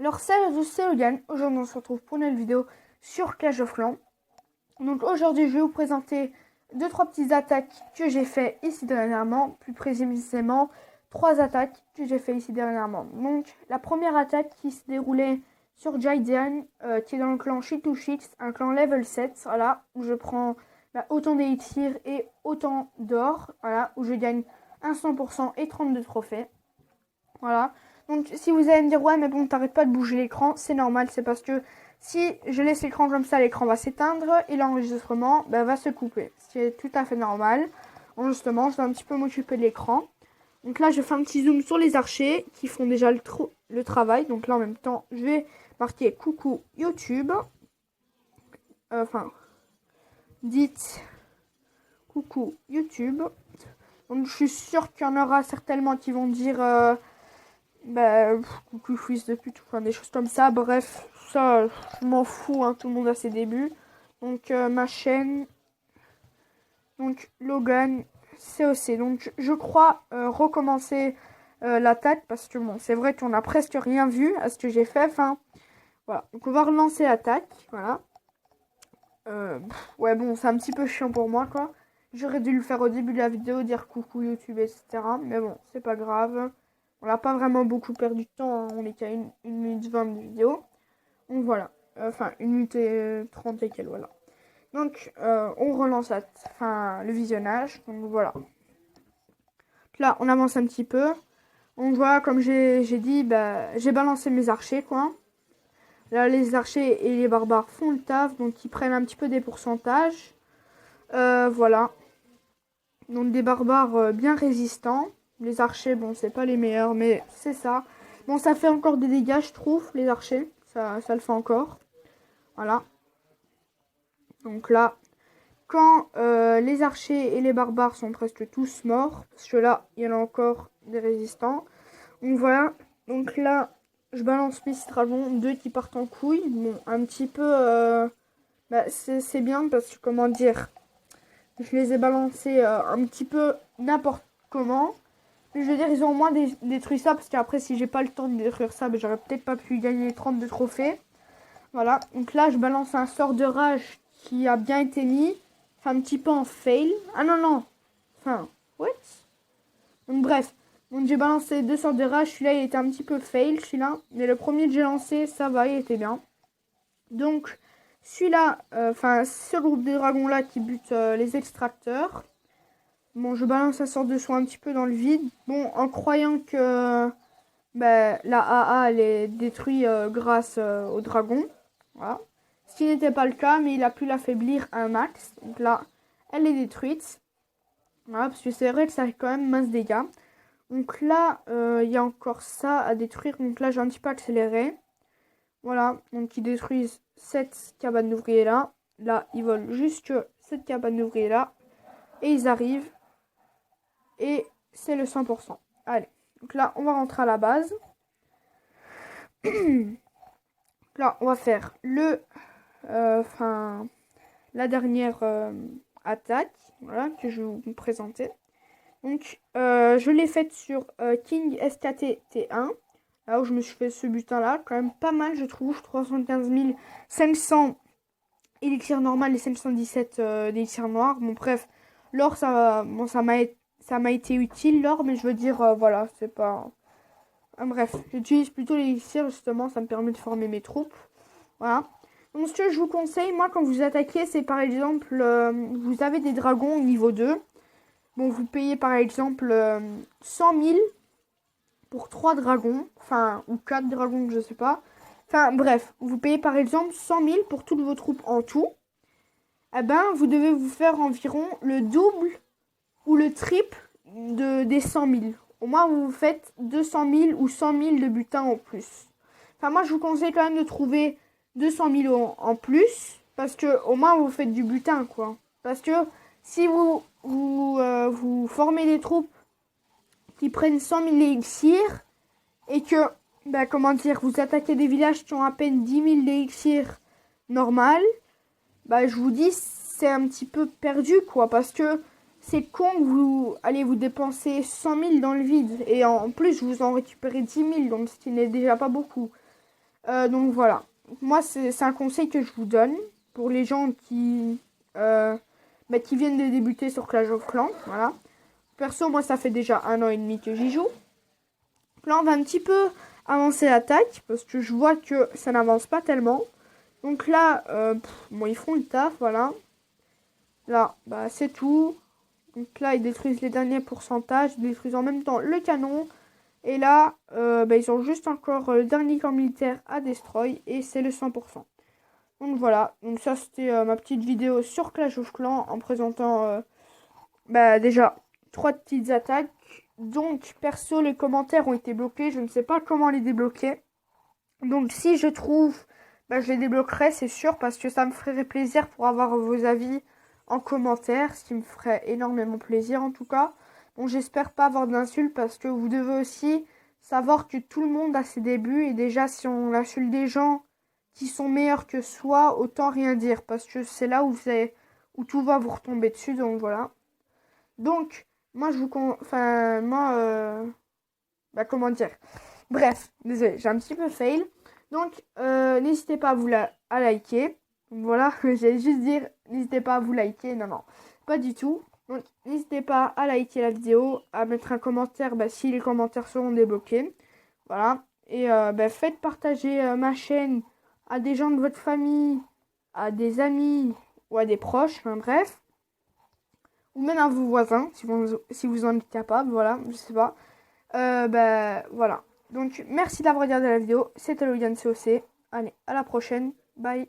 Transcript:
Alors salut à tous, c'est Logan. Aujourd'hui on se retrouve pour une nouvelle vidéo sur Clash of Clans. Donc aujourd'hui je vais vous présenter 2-3 petites attaques que j'ai fait ici dernièrement. Plus précisément 3 attaques que j'ai fait ici dernièrement. Donc la première attaque qui se déroulait sur Jaidian, qui est dans le clan Shit to Shit, un clan level 7, voilà, où je prends autant d'élixirs et autant d'or, voilà, où je gagne un 100% et 32 trophées. Voilà. Donc si vous allez me dire ouais mais bon t'arrêtes pas de bouger l'écran, c'est normal, c'est parce que si je laisse l'écran comme ça, l'écran va s'éteindre et l'enregistrement va se couper. Ce qui est tout à fait normal. Donc justement, je dois un petit peu m'occuper de l'écran. Donc là je fais un petit zoom sur les archers qui font déjà le travail. Donc là en même temps je vais marquer coucou YouTube. Enfin, dites coucou YouTube. Donc je suis sûre qu'il y en aura certainement qui vont dire coucou fils de pute, enfin des choses comme ça. Bref, ça, je m'en fous, hein, tout le monde a ses débuts. Donc ma chaîne, donc Logan, COC. Donc je crois recommencer l'attaque parce que bon, c'est vrai qu'on a presque rien vu à ce que j'ai fait. Enfin, voilà. Donc on va relancer l'attaque, voilà. Ouais bon, c'est un petit peu chiant pour moi quoi. J'aurais dû le faire au début de la vidéo, dire coucou YouTube, etc. Mais bon, c'est pas grave. On n'a pas vraiment beaucoup perdu de temps, hein. On est qu'à 1 minute 20 de vidéo. Donc voilà. Enfin, 1 minute et 30 et quelques, voilà. Donc, on relance le visionnage. Donc voilà. Là, on avance un petit peu. On voit, comme j'ai dit, j'ai balancé mes archers, quoi. Là, les archers et les barbares font le taf, donc ils prennent un petit peu des pourcentages. Voilà. Donc des barbares bien résistants. Les archers, bon, c'est pas les meilleurs, mais c'est ça. Bon, ça fait encore des dégâts, je trouve, les archers. Ça le fait encore. Voilà. Donc là, quand les archers et les barbares sont presque tous morts, parce que là, il y en a encore des résistants. Donc voilà. Donc là, je balance mes dragons, 2 qui partent en couille. Bon, un petit peu... c'est bien parce que, comment dire... Je les ai balancés un petit peu n'importe comment. Mais je veux dire, ils ont au moins détruit ça. Parce qu'après, si j'ai pas le temps de détruire ça, j'aurais peut-être pas pu gagner 32 trophées. Voilà. Donc là, je balance un sort de rage qui a bien été mis. Enfin, un petit peu en fail. Ah non, non. Enfin, what? Donc bref. Donc j'ai balancé 2 sorts de rage. Celui-là, il était un petit peu fail, celui-là. Mais le premier que j'ai lancé, ça va, il était bien. Donc, celui-là, ce groupe de dragons-là qui bute les extracteurs. Bon, je balance un sort de soin un petit peu dans le vide. Bon, en croyant que la AA, elle est détruite grâce au dragon. Voilà. Ce qui n'était pas le cas, mais il a pu l'affaiblir un max. Donc là, elle est détruite. Voilà, parce que c'est vrai que ça a quand même mince dégâts. Donc là, il y a encore ça à détruire. Donc là, j'ai un petit peu accéléré. Voilà, donc ils détruisent cette cabane d'ouvriers là. Là, ils volent jusque cette cabane d'ouvriers là. Et ils arrivent. Et c'est le 100%. Allez, donc là, on va rentrer à la base. Là, on va faire la dernière attaque, voilà, que je vais vous présenter. Donc, je l'ai faite sur King SKT T1, là où je me suis fait ce butin là, quand même pas mal je trouve, 315 500 élixir normal et 517 d'élixir noir. Bon bref, l'or ça m'a été utile l'or, mais je veux dire voilà, c'est pas... bref, j'utilise plutôt l'élixir justement, ça me permet de former mes troupes. Voilà. Donc ce que je vous conseille, moi quand vous attaquez, c'est par exemple, vous avez des dragons au niveau 2. Bon, vous payez par exemple 100 000 pour 3 dragons, enfin, ou 4 dragons, je sais pas. Enfin, bref, vous payez par exemple 100 000 pour toutes vos troupes en tout. Eh ben, vous devez vous faire environ le double ou le triple des 100 000. Au moins, vous vous faites 200 000 ou 100 000 de butin en plus. Enfin, moi, je vous conseille quand même de trouver 200 000 en plus, parce que au moins, vous faites du butin, quoi. Parce que si vous formez des troupes qui prennent 100 000 élixirs, et que, comment dire, vous attaquez des villages qui ont à peine 10 000 d'élixirs normal, je vous dis, c'est un petit peu perdu, quoi, parce que c'est con que vous allez vous dépenser 100 000 dans le vide, et en plus, vous en récupérez 10 000, donc ce qui n'est déjà pas beaucoup. Donc voilà. Moi, c'est un conseil que je vous donne pour les gens qui viennent de débuter sur Clash of Clans. Voilà. Perso, moi, ça fait déjà 1 an et demi que j'y joue. Là, on va un petit peu avancer l'attaque parce que je vois que ça n'avance pas tellement. Donc là, bon, ils font le taf, voilà. Là, bah, c'est tout. Donc là, ils détruisent les derniers pourcentages. Ils détruisent en même temps le canon. Et là, ils ont juste encore le dernier camp militaire à destroy. Et c'est le 100%. Donc voilà. Donc ça, c'était ma petite vidéo sur Clash of Clans en présentant déjà 3 petites attaques. Donc, perso, les commentaires ont été bloqués. Je ne sais pas comment les débloquer. Donc, si je trouve, je les débloquerai, c'est sûr, parce que ça me ferait plaisir pour avoir vos avis en commentaire, ce qui me ferait énormément plaisir en tout cas. Bon, j'espère pas avoir d'insultes, parce que vous devez aussi savoir que tout le monde a ses débuts, et déjà, si on insulte des gens qui sont meilleurs que soi, autant rien dire, parce que c'est là où tout va vous retomber dessus, donc voilà. Donc, moi, comment dire. Bref, désolé, j'ai un petit peu fail. Donc, n'hésitez pas à liker. Voilà, j'allais juste dire, n'hésitez pas à vous liker. Non, non, pas du tout. Donc, n'hésitez pas à liker la vidéo, à mettre un commentaire si les commentaires seront débloqués. Voilà. Et faites partager ma chaîne à des gens de votre famille, à des amis ou à des proches. Enfin, bref. Ou même à vos voisins, si vous en êtes capable. Voilà, je sais pas. Voilà. Donc, merci d'avoir regardé la vidéo. C'était Logan COC. Allez, à la prochaine. Bye.